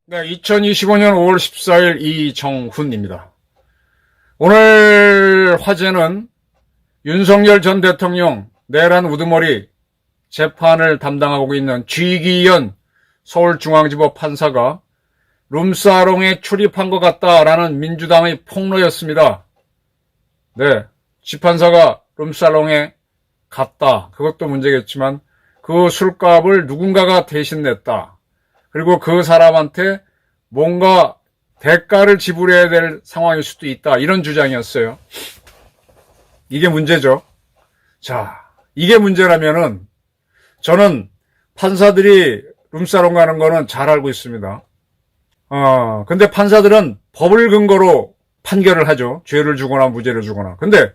네, 2025년 5월 14일 이정훈입니다. 오늘 화제는 윤석열 전 대통령 내란 우두머리 재판을 담당하고 있는 쥐기현 서울중앙지법 판사가 룸사롱에 출입한 것 같다라는 민주당의 폭로였습니다. 네, 쥐판사가 룸사롱에 갔다. 그것도 문제겠지만 그 술값을 누군가가 대신 냈다. 그리고 그 사람한테 뭔가 대가를 지불해야 될 상황일 수도 있다. 이런 주장이었어요. 이게 문제죠. 자, 이게 문제라면은 저는 판사들이 룸사롱 가는 거는 잘 알고 있습니다. 근데 판사들은 법을 근거로 판결을 하죠. 죄를 주거나 무죄를 주거나. 근데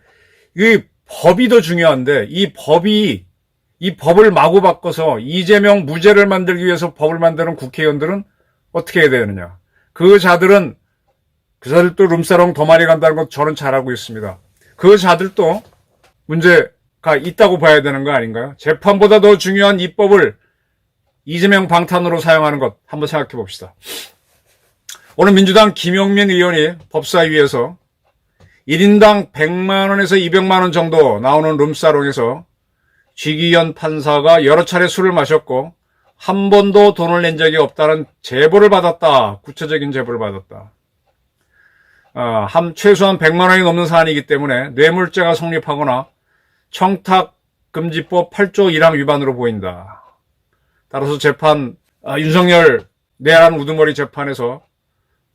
이 법이 더 중요한데 이 법을 마구 바꿔서 이재명 무죄를 만들기 위해서 법을 만드는 국회의원들은 어떻게 해야 되느냐. 그 자들도 룸사롱 더 많이 간다는 것 저는 잘 알고 있습니다. 그 자들도 문제가 있다고 봐야 되는 거 아닌가요? 재판보다 더 중요한 이 법을 이재명 방탄으로 사용하는 것 한번 생각해 봅시다. 오늘 민주당 김용민 의원이 법사위에서 1인당 100만 원에서 200만 원 정도 나오는 룸사롱에서 쥐기현 판사가 여러 차례 술을 마셨고 한 번도 돈을 낸 적이 없다는 제보를 받았다. 구체적인 제보를 받았다. 최소한 100만 원이 넘는 사안이기 때문에 뇌물죄가 성립하거나 청탁금지법 8조 1항 위반으로 보인다. 따라서 윤석열 내란 우두머리 재판에서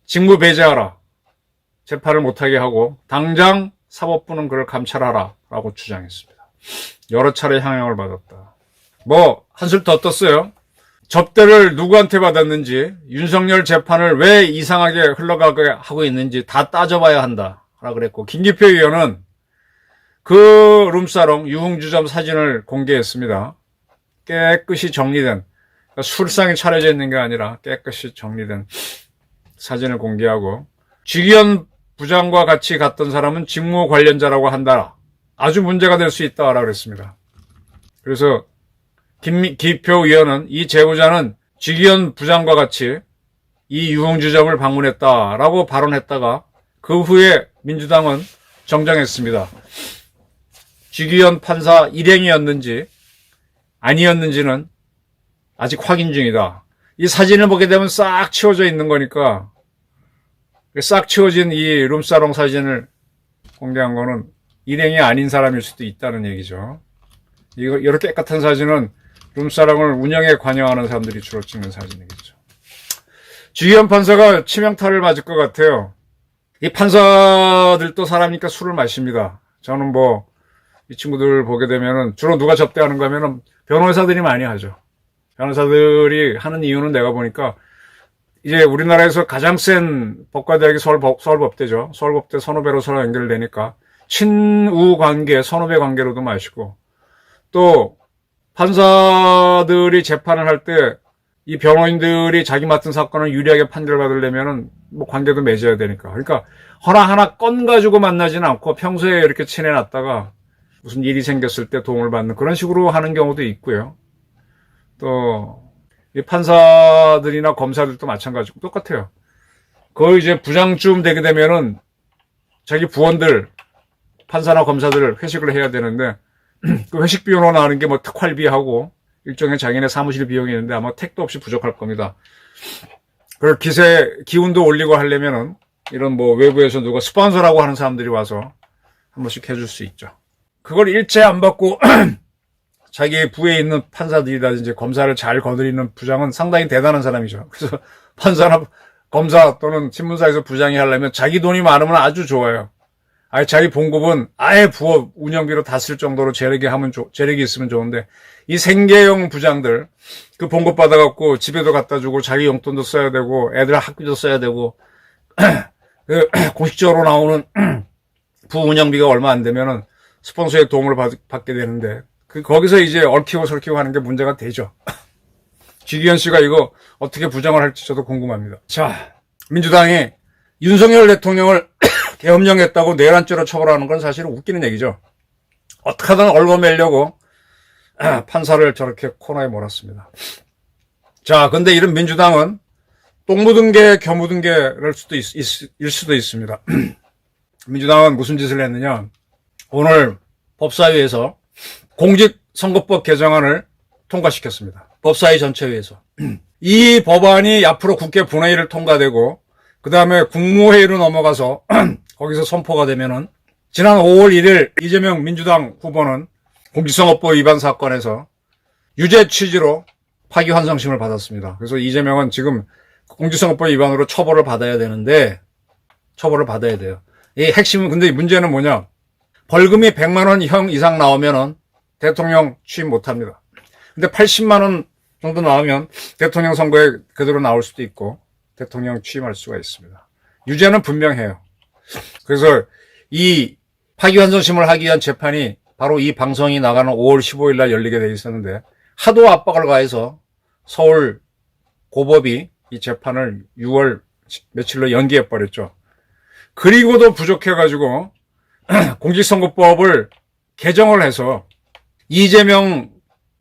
직무 배제하라. 재판을 못하게 하고 당장 사법부는 그를 감찰하라 라고 주장했습니다. 여러 차례 향형을 받았다. 한술 더 떴어요. 접대를 누구한테 받았는지, 윤석열 재판을 왜 이상하게 흘러가게 하고 있는지 다 따져봐야 한다 라고 그랬고, 김기표 의원은 그 룸사롱 유흥주점 사진을 공개했습니다. 깨끗이 정리된, 술상이 차려져 있는 게 아니라 깨끗이 정리된 사진을 공개하고, 쥐기현 부장과 같이 갔던 사람은 직무 관련자라고 한다. 아주 문제가 될 수 있다라고 그랬습니다. 그래서 김기표 의원은 이 제보자는 쥐기현 부장과 같이 이 유흥주점을 방문했다라고 발언했다가 그 후에 민주당은 정정했습니다. 쥐기현 판사 일행이었는지 아니었는지는 아직 확인 중이다. 이 사진을 보게 되면 싹 치워져 있는 거니까 싹 치워진 이 룸사롱 사진을 공개한 거는 일행이 아닌 사람일 수도 있다는 얘기죠. 이렇게 깨끗한 사진은 룸사롱을 운영에 관여하는 사람들이 주로 찍는 사진이겠죠. 쥐기현 판사가 치명타를 맞을 것 같아요. 이 판사들도 사람이니까 술을 마십니다. 저는 이 친구들 보게 되면은 주로 누가 접대하는가 하면은 변호사들이 많이 하죠. 변호사들이 하는 이유는 내가 보니까 이제 우리나라에서 가장 센 법과대학이 서울법대죠. 서울법대 선후배로 서로 연결되니까 친우 관계, 선후배 관계로도 마시고 또 판사들이 재판을 할 때 이 변호인들이 자기 맡은 사건을 유리하게 판결받으려면은 관계도 맺어야 되니까. 그러니까 하나 건 가지고 만나지는 않고 평소에 이렇게 친해놨다가 무슨 일이 생겼을 때 도움을 받는 그런 식으로 하는 경우도 있고요. 또 이 판사들이나 검사들도 마찬가지고 똑같아요. 거의 이제 부장쯤 되게 되면은 자기 판사나 검사들 회식을 해야 되는데 그 회식 비용으로 나오는 게 특활비하고 일종의 자기네 사무실 비용이 있는데 아마 택도 없이 부족할 겁니다. 그걸 기운도 올리고 하려면은 이런 외부에서 누가 스폰서라고 하는 사람들이 와서 한 번씩 해줄 수 있죠. 그걸 일체 안 받고 자기 부에 있는 판사들이라든지 검사를 잘 거느리는 부장은 상당히 대단한 사람이죠. 그래서 판사나 검사 또는 신문사에서 부장이 하려면 자기 돈이 많으면 아주 좋아요. 자기 봉급은 아예 부업 운영비로 다 쓸 정도로 재력이 있으면 좋은데 이 생계형 부장들 그 봉급 받아갖고 집에도 갖다 주고 자기 용돈도 써야 되고 애들 학비도 써야 되고 공식적으로 나오는 부 운영비가 얼마 안 되면은 스폰서의 도움을 받게 되는데 거기서 이제 얽히고 설키고 하는 게 문제가 되죠. 쥐기현 씨가 이거 어떻게 부정을 할지 저도 궁금합니다. 자, 민주당이 윤석열 대통령을 계엄령했다고 내란죄로 처벌하는 건 사실은 웃기는 얘기죠. 어떻게든 얽어매려고 판사를 저렇게 코너에 몰았습니다. 자, 근데 이런 민주당은 똥 묻은 개, 겨 묻은 개일 수도 있습니다. 민주당은 무슨 짓을 했느냐. 오늘 법사위에서 공직선거법 개정안을 통과시켰습니다. 법사위 전체회에서. 이 법안이 앞으로 국회 본회의를 통과되고 그 다음에 국무회의로 넘어가서 거기서 선포가 되면은 지난 5월 1일 이재명 민주당 후보는 공직선거법 위반 사건에서 유죄 취지로 파기환송심을 받았습니다. 그래서 이재명은 지금 공직선거법 위반으로 처벌을 받아야 되는데 처벌을 받아야 돼요. 이 핵심은 근데 문제는 뭐냐? 벌금이 100만 원 형 이상 나오면은 대통령 취임 못합니다. 근데 80만 원 정도 나오면 대통령 선거에 그대로 나올 수도 있고 대통령 취임할 수가 있습니다. 유죄는 분명해요. 그래서 이 파기환송심을 하기 위한 재판이 바로 이 방송이 나가는 5월 15일 날 열리게 돼 있었는데 하도 압박을 가해서 서울 고법이 이 재판을 6월 며칠로 연기해 버렸죠. 그리고도 부족해가지고 공직선거법을 개정을 해서 이재명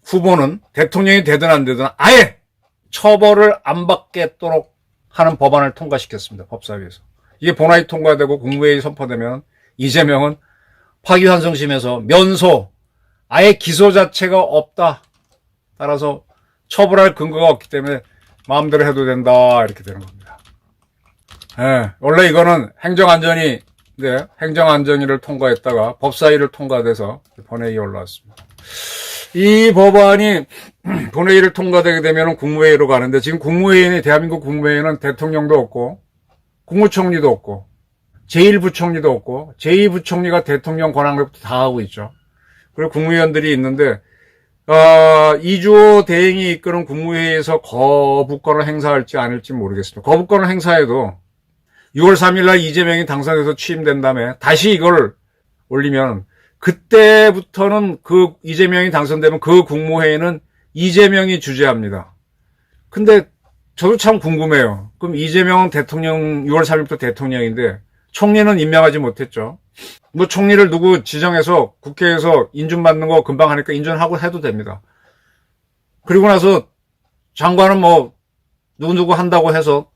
후보는 대통령이 되든 안 되든 아예 처벌을 안 받겠도록 하는 법안을 통과시켰습니다. 법사위에서. 이게 본회의 통과되고 국무회의 선포되면 이재명은 파기환송심에서 면소, 아예 기소 자체가 없다. 따라서 처벌할 근거가 없기 때문에 마음대로 해도 된다. 이렇게 되는 겁니다. 예, 원래 이거는 행정안전위를 통과했다가 법사위를 통과돼서 본회의에 올라왔습니다. 이 법안이 본회의를 통과되게 되면 국무회의로 가는데 지금 대한민국 국무회의는 대통령도 없고 국무총리도 없고 제1부총리도 없고 제2부총리가 대통령 권한력도 다 하고 있죠. 그리고 국무위원들이 있는데 2조 대행이 이끄는 국무회의에서 거부권을 행사할지 아닐지 모르겠습니다. 거부권을 행사해도 6월 3일 날 이재명이 당선돼서 취임된 다음에 다시 이걸 올리면 그때부터는 이재명이 당선되면 그 국무회의는 이재명이 주재합니다. 근데 저도 참 궁금해요. 그럼 이재명은 6월 3일부터 대통령인데 총리는 임명하지 못했죠. 뭐 총리를 누구 지정해서 국회에서 인준받는 거 금방 하니까 인준하고 해도 됩니다. 그리고 나서 장관은 뭐 누구 한다고 해서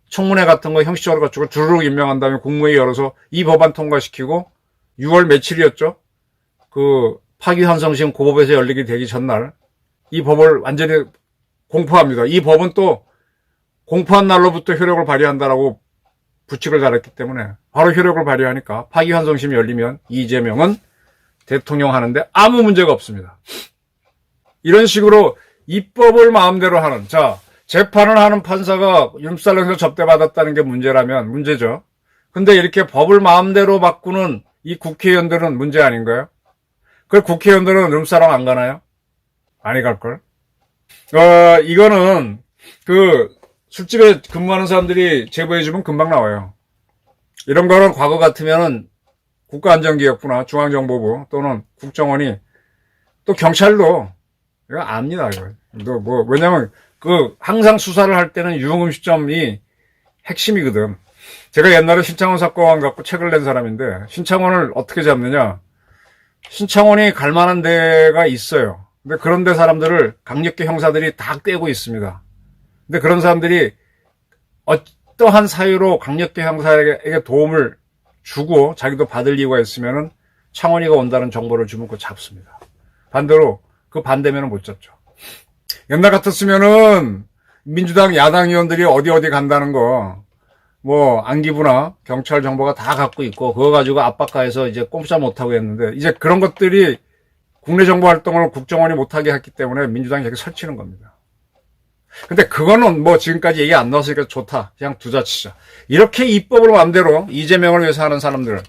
청문회 같은 거 형식적으로 갖추고 주르륵 임명한 다음에 국무회의 열어서 이 법안 통과시키고 6월 며칠이었죠? 파기환송심 고법에서 열리게 되기 전날 이 법을 완전히 공포합니다. 이 법은 또 공포한 날로부터 효력을 발휘한다라고 부칙을 달았기 때문에 바로 효력을 발휘하니까 파기환송심이 열리면 이재명은 대통령 하는데 아무 문제가 없습니다. 이런 식으로 입법을 마음대로 하는, 재판을 하는 판사가 윤살롱에서 접대받았다는 게 문제죠. 근데 이렇게 법을 마음대로 바꾸는 이 국회의원들은 문제 아닌가요? 그 국회의원들은 룸사롱 안 가나요? 많이 갈걸? 이거는 술집에 근무하는 사람들이 제보해주면 금방 나와요. 이런 거는 과거 같으면은 국가안전기획부나 중앙정보부 또는 국정원이 또 경찰도 이거 압니다. 이거. 왜냐면 항상 수사를 할 때는 유흥 음식점이 핵심이거든. 제가 옛날에 신창원 사건 갖고 책을 낸 사람인데 신창원을 어떻게 잡느냐. 신창원이 갈 만한 데가 있어요. 근데 그런 데 사람들을 강력계 형사들이 다 꿰고 있습니다. 근데 그런 사람들이 어떠한 사유로 강력계 형사에게 도움을 주고 자기도 받을 이유가 있으면은 창원이가 온다는 정보를 주면 그거 잡습니다. 반대로 반대면은 못 잡죠. 옛날 같았으면은 민주당 야당 의원들이 어디 간다는 거 안기부나 경찰 정보가 다 갖고 있고 그거 가지고 압박가해서 이제 꼼짝 못하고 했는데 이제 그런 것들이 국내 정보 활동을 국정원이 못하게 했기 때문에 민주당이 이렇게 설치는 겁니다. 근데 그거는 지금까지 얘기 안 나왔으니까 좋다. 그냥 두자치자. 이렇게 입법을 마음대로 이재명을 위해서 하는 사람들.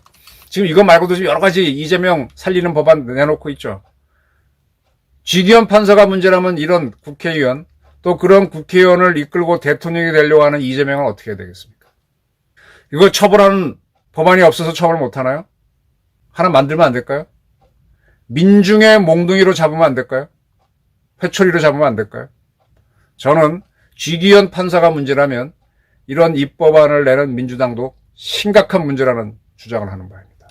지금 이거 말고도 여러 가지 이재명 살리는 법안 내놓고 있죠. 쥐기현 판사가 문제라면 이런 국회의원, 또 그런 국회의원을 이끌고 대통령이 되려고 하는 이재명은 어떻게 해야 되겠습니까? 이거 처벌하는 법안이 없어서 처벌 못하나요? 하나 만들면 안 될까요? 민중의 몽둥이로 잡으면 안 될까요? 회초리로 잡으면 안 될까요? 저는 쥐기현 판사가 문제라면 이런 입법안을 내는 민주당도 심각한 문제라는 주장을 하는 바입니다.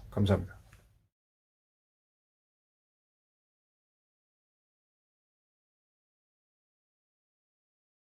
감사합니다.